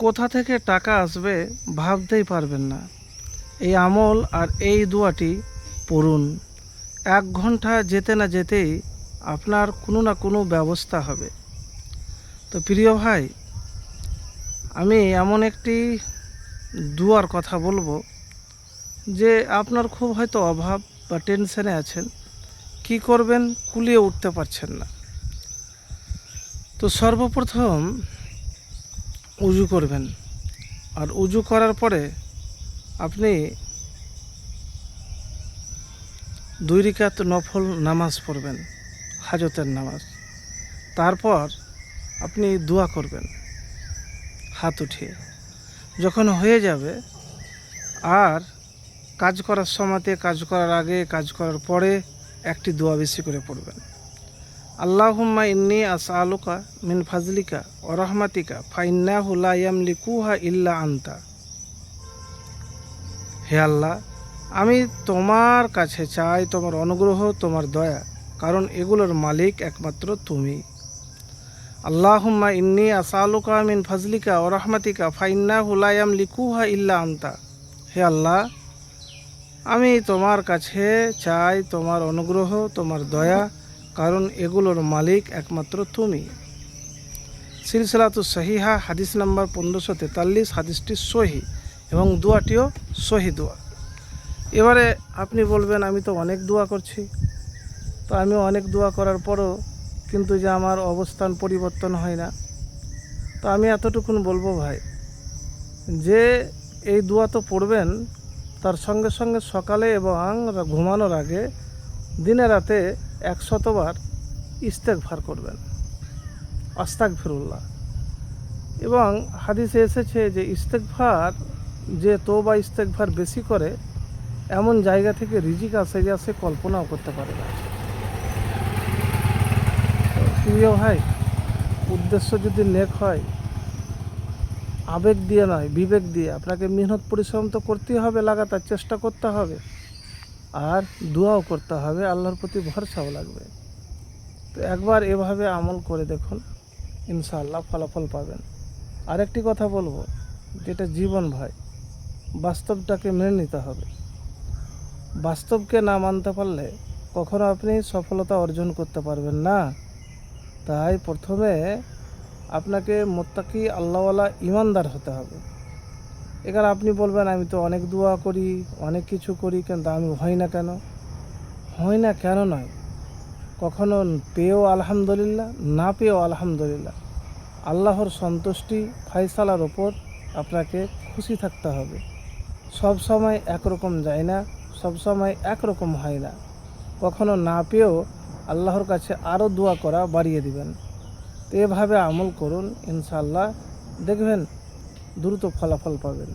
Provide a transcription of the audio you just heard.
কোথা থেকে টাকা আসবে ভাবতেই পারবেন না। এই আমল আর এই দোয়াটি পড়ুন। 1 ঘন্টা যেতে না যেতেই আপনার কোনো না কোনো ব্যবস্থা হবে। তো প্রিয় ভাই, আমি এমন একটি দুয়ার কথা বলবো যে আপনার খুব হয়তো অভাব বা টেনশনে আছেন, কি করবেন কুলিয়ে উঠতে পারছেন না। তো সর্বপ্রথম উজু করবেন, আর উজু করার পরে আপনি 2 রাকাত নফল নামাজ পড়বেন, হাজতের নামাজ। তারপর আপনি দোয়া করবেন হাত উঠিয়ে। যখন হয়ে যাবে, আর কাজ করার সময়তে, কাজ করার আগে, কাজ করার পরে একটি দোয়া বেশি করে পড়বেন। আল্লাহুম্মা ইন্নী আসআলুকা মিন ফাজলিকা ওয়া রাহমাতিকা ফাইন্নাহু লা ইয়ামলিকুহা ইল্লা আনতা। হে আল্লাহ, আমি তোমার কাছে চাই তোমার অনুগ্রহ, তোমার দয়া, কারণ এগুলোর মালিক একমাত্র তুমি। আল্লাহুম্মা ইন্নী আসআলুকা মিন ফাজলিকা ওয়া রাহমাতিকা ফাইন্নাহু লা ইয়ামলিকুহা ইল্লা আনতা। হে আল্লাহ, আমি তোমার কাছে চাই তোমার অনুগ্রহ, তোমার দয়া, কারণ এগুলোর মালিক একমাত্র তুমি। সিলসিলাতুস সহিহা হাদিস নাম্বার 1543, হাদিসটি সহি এবং দোয়াটিও সহি দোয়া। এবারে আপনি বলবেন, আমি তো অনেক দোয়া করছি, তো আমি অনেক দোয়া করার পরও কিন্তু যে আমার অবস্থান পরিবর্তন হয় না। তো আমি এতটুকুন বলবো ভাই, যে এই দোয়া তো পড়বেন, তার সঙ্গে সঙ্গে সকালে এবং ঘুমানোর আগে দিনে রাতে 100 বার ইস্তেগফার করবেন, আস্তাগফিরুল্লাহ। এবং হাদিসে এসেছে যে ইস্তেগফার, যে তওবা ইস্তেগফার বেশি করে, এমন জায়গা থেকে রিজিক আসে যা সে কল্পনাও করতে পারে না। প্রিয় ভাই, উদ্দেশ্য যদি নেক হয়, আবেগ দিয়ে নয়, বিবেক দিয়ে আপনাকে মেহনত পরিশ্রম তো করতেই হবে, লাগাতার চেষ্টা করতে হবে, আর দোয়াও করতে হবে, আল্লাহর প্রতি ভরসাও লাগবে। তো একবার এভাবে আমল করে দেখুন, ইনশাআল্লাহ ফলাফল পাবেন। আরেকটি কথা বলবো, যেটা জীবন ভাই, বাস্তবটাকে মেনে নিতে হবে। বাস্তবকে না মানতে পারলে কখনো আপনি সফলতা অর্জন করতে পারবেন না। তাই প্রথমে আপনাকে মুত্তাকি, আল্লাহওয়ালা, ইমানদার হতে হবে। এখানে আপনি বলবেন, আমি তো অনেক দোয়া করি, অনেক কিছু করি, কিন্তু আমি হয় না কেন? হয় না কেন নয়, কখনো পেয়েও আলহামদুলিল্লাহ, না পেয়েও আলহামদুলিল্লাহ। আল্লাহর সন্তুষ্টি, ফায়সালার ওপর আপনাকে খুশি থাকতে হবে। সব সময় একরকম যায় না, সব সময় একরকম হয় না। কখনো না পেয়েও আল্লাহর কাছে আরও দোয়া করা বাড়িয়ে দিবেন। তো এভাবে আমল করুন, ইনশাআল্লাহ দেখবেন দ্রুত ফলাফল পাবেন।